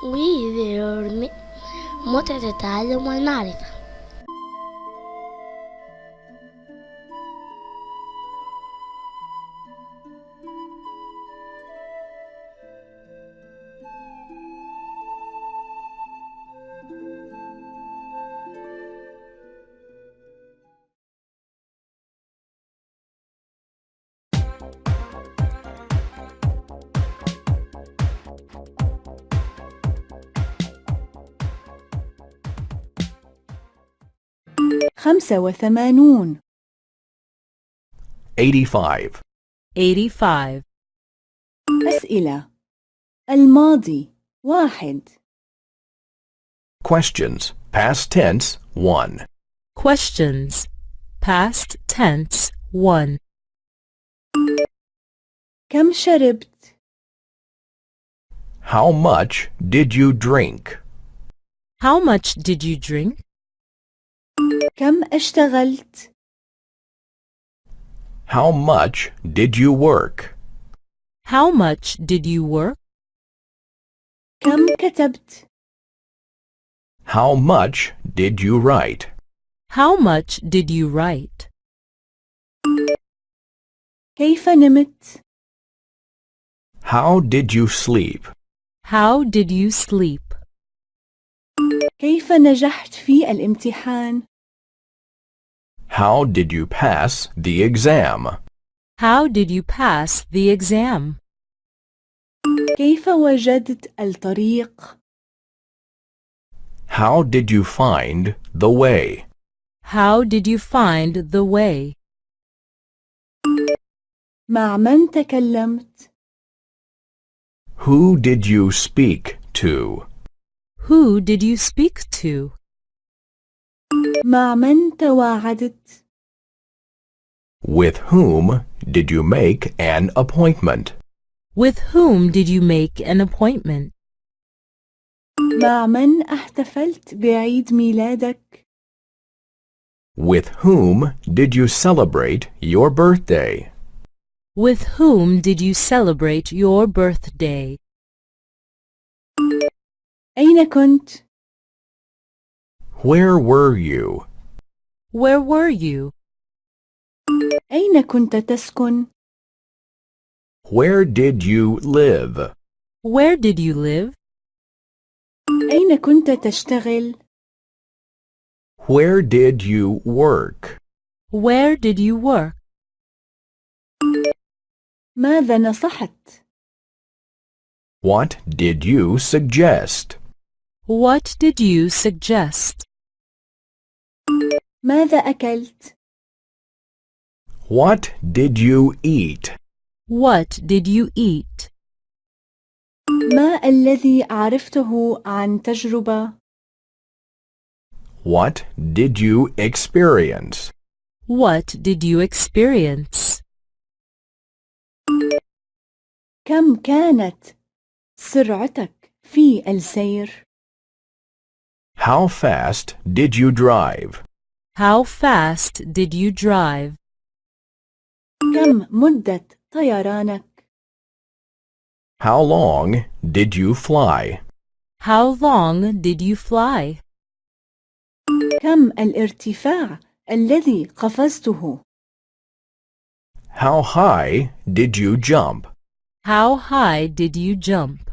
ويعلمك متعة التعلم والمعرفة. خمسة وثمانون 85. أسئلة. الماضي 1. Questions. Past tense 1. Questions. Past tense 1. كم شربت؟ How much did you drink? How much did you drink? كم اشتغلت؟ How much did you work? How much did you work? كم كتبت؟ How much did you write? How much did you write? كيف نمت؟ How did you sleep? How did you sleep? كيف نجحت في الامتحان؟ How did you pass the exam? How did you pass the exam? كيف وجدت الطريق؟ How did you find the way? How did you find the way? مع من تكلمت؟ Who did you speak to? Who did you speak to? مع من تواعدت؟ With whom did you make an appointment? With whom did you make an appointment? مع من احتفلت بعيد ميلادك؟ With whom did you celebrate your birthday? With whom did you celebrate your birthday? أين كنت؟ Where were you? Where were you? أين كنت تسكن؟ Where did you live? Where did you live? أين كنت تشتغل؟ Where did you work? Where did you work? ماذا نصحت؟ What did you suggest? What did you suggest? ماذا أكلت؟ What did you eat? What did you eat? ما الذي عرفته عن تجربة؟ What did you experience? What did you experience? كم كانت سرعتك في السير؟ How fast did you drive? How fast did you drive? كم مدة طيرانك؟ How long did you fly? How long did you fly? كم الارتفاع الذي قفزته؟ How high did you jump? How high did you jump?